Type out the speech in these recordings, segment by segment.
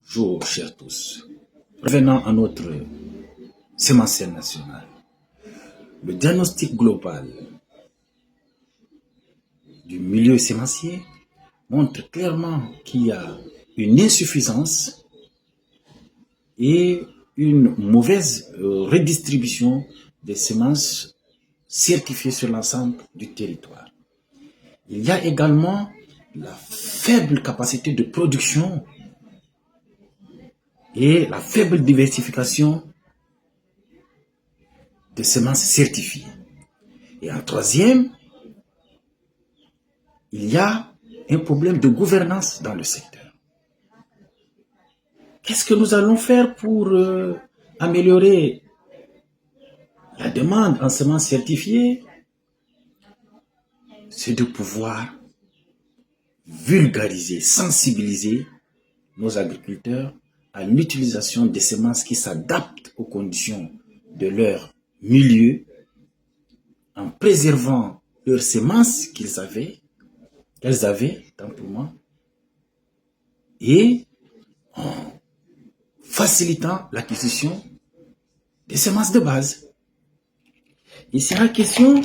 Bonjour, chers tous. Revenons à notre sémentiel national. Le diagnostic global du milieu sémencier montre clairement qu'il y a une insuffisance et une mauvaise redistribution des semences certifiées sur l'ensemble du territoire. Il y a également la faible capacité de production et la faible diversification de semences certifiées. Et en troisième, il y a un problème de gouvernance dans le secteur. Qu'est-ce que nous allons faire pour améliorer la demande en semences certifiées? C'est de pouvoir vulgariser, sensibiliser nos agriculteurs à l'utilisation des semences qui s'adaptent aux conditions de leur milieu, en préservant leurs semences qu'elles avaient, tant pour moi, et en facilitant l'acquisition des semences de base. Il sera question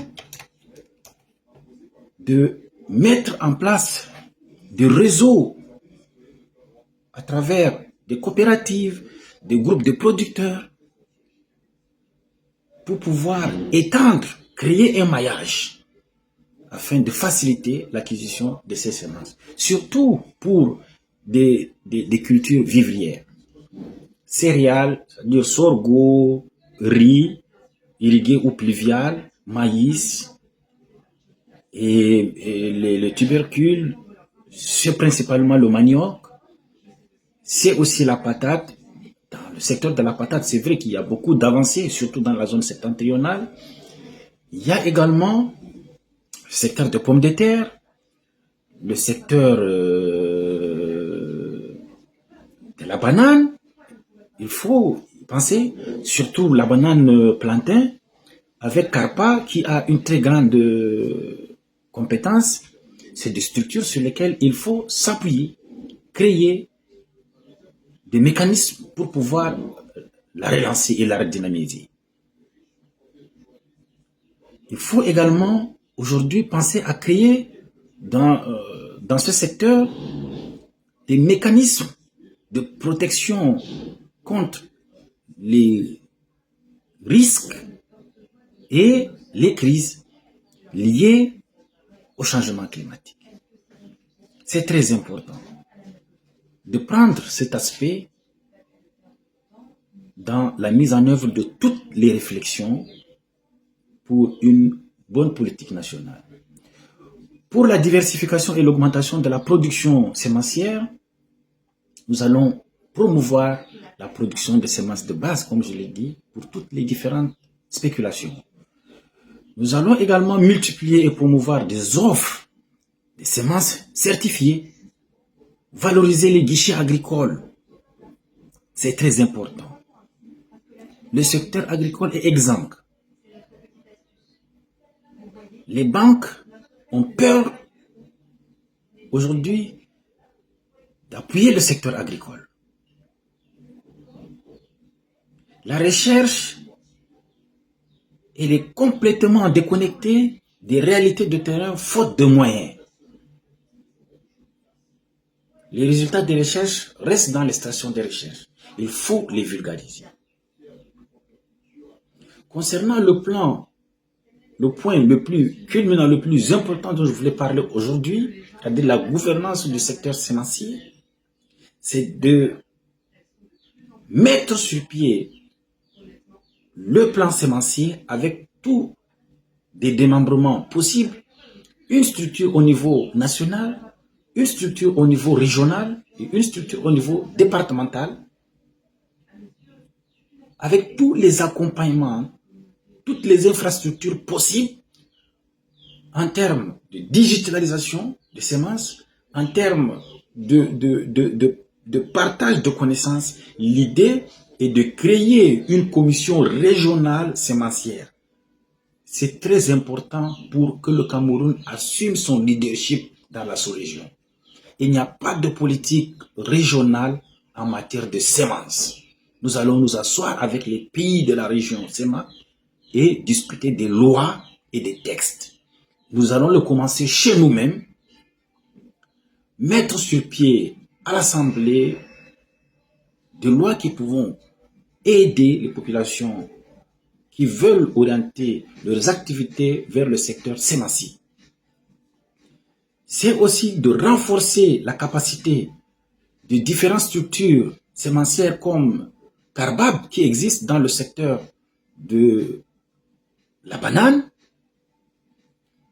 de mettre en place des réseaux à travers des coopératives, des groupes de producteurs, pour pouvoir étendre, créer un maillage afin de faciliter l'acquisition de ces semences. Surtout pour des cultures vivrières. Céréales, c'est-à-dire sorgho, riz, irrigué ou pluvial, maïs et les tubercules, c'est principalement le manioc, c'est aussi la patate. Dans le secteur de la patate, c'est vrai qu'il y a beaucoup d'avancées, surtout dans la zone septentrionale. Il y a également le secteur de pommes de terre, le secteur de la banane. Il faut penser, surtout la banane plantain, avec Carpa qui a une très grande compétence. C'est des structures sur lesquelles il faut s'appuyer, créer des mécanismes pour pouvoir la relancer et la redynamiser. Il faut également aujourd'hui penser à créer dans ce secteur des mécanismes de protection contre les risques et les crises liées au changement climatique. C'est très important de prendre cet aspect dans la mise en œuvre de toutes les réflexions pour une bonne politique nationale. Pour la diversification et l'augmentation de la production sémencière, nous allons promouvoir la production de semences de base, comme je l'ai dit, pour toutes les différentes spéculations. Nous allons également multiplier et promouvoir des offres de semences certifiées, valoriser les guichets agricoles. C'est très important. Le secteur agricole est exsangue. Les banques ont peur aujourd'hui d'appuyer le secteur agricole. La recherche, elle est complètement déconnectée des réalités de terrain faute de moyens. Les résultats des recherches restent dans les stations de recherche. Il faut les vulgariser. Concernant le point le plus culminant, le plus important dont je voulais parler aujourd'hui, c'est-à-dire la gouvernance du secteur sémencier, c'est de mettre sur pied le plan sémencier avec tous des démembrements possibles, une structure au niveau national, une structure au niveau régional et une structure au niveau départemental, avec tous les accompagnements, toutes les infrastructures possibles en termes de digitalisation des semences, en termes de partage de connaissances. L'idée est de créer une commission régionale sémencière. C'est très important pour que le Cameroun assume son leadership dans la sous-région. Il n'y a pas de politique régionale en matière de semences. Nous allons nous asseoir avec les pays de la région SEMA et discuter des lois et des textes. Nous allons le commencer chez nous-mêmes, mettre sur pied à l'Assemblée des lois qui pourront aider les populations qui veulent orienter leurs activités vers le secteur sémancier. C'est aussi de renforcer la capacité de différentes structures sémencières comme Carbab qui existent dans le secteur de la banane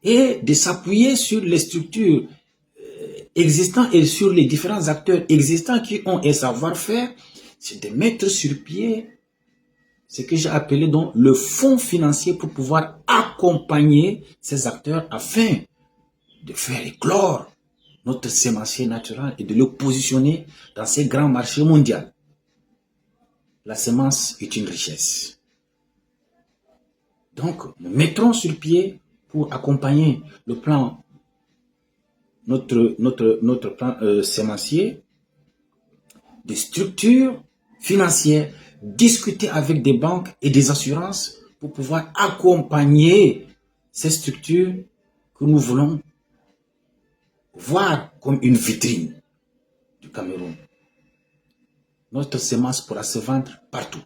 et de s'appuyer sur les structures existantes et sur les différents acteurs existants qui ont un savoir-faire, c'est de mettre sur pied ce que j'ai appelé donc le fonds financier pour pouvoir accompagner ces acteurs afin de faire éclore notre sémencier naturel et de le positionner dans ces grands marchés mondiaux. La semence est une richesse. Donc, nous mettrons sur pied pour accompagner le plan, notre plan sémencier, des structures financières, discuter avec des banques et des assurances pour pouvoir accompagner ces structures que nous voulons voir comme une vitrine du Cameroun. Notre semence pourra se vendre partout.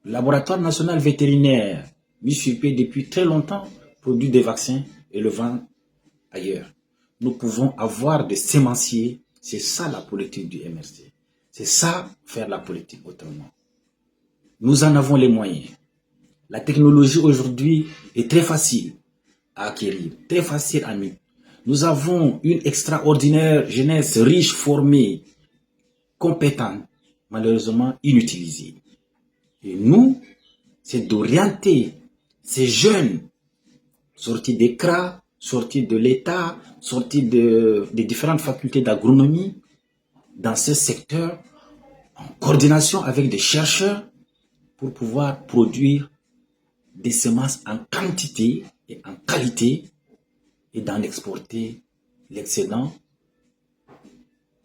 Le laboratoire national vétérinaire, mis sur pied depuis très longtemps, produit des vaccins et le vend ailleurs. Nous pouvons avoir des sémenciers. C'est ça la politique du MRC. C'est ça faire la politique autrement. Nous en avons les moyens. La technologie aujourd'hui est très facile à acquérir, très facile à nous. Nous avons une extraordinaire jeunesse riche, formée, compétente, malheureusement inutilisée. Et nous, c'est d'orienter ces jeunes sortis des CRA, sortis de l'État, sortis des différentes facultés d'agronomie, dans ce secteur, en coordination avec des chercheurs, pour pouvoir produire des semences en quantité et en qualité, et d'en exporter l'excédent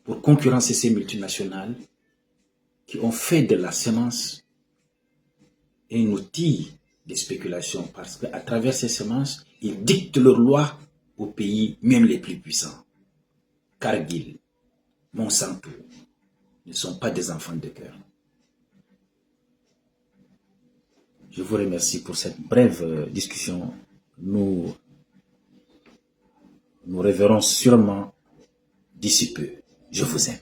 pour concurrencer ces multinationales qui ont fait de la semence un outil de spéculation, parce qu'à travers ces semences, ils dictent leurs lois aux pays, même les plus puissants. Cargill, Monsanto ne sont pas des enfants de cœur. Je vous remercie pour cette brève discussion. Nous reverrons sûrement d'ici peu. Je vous aime.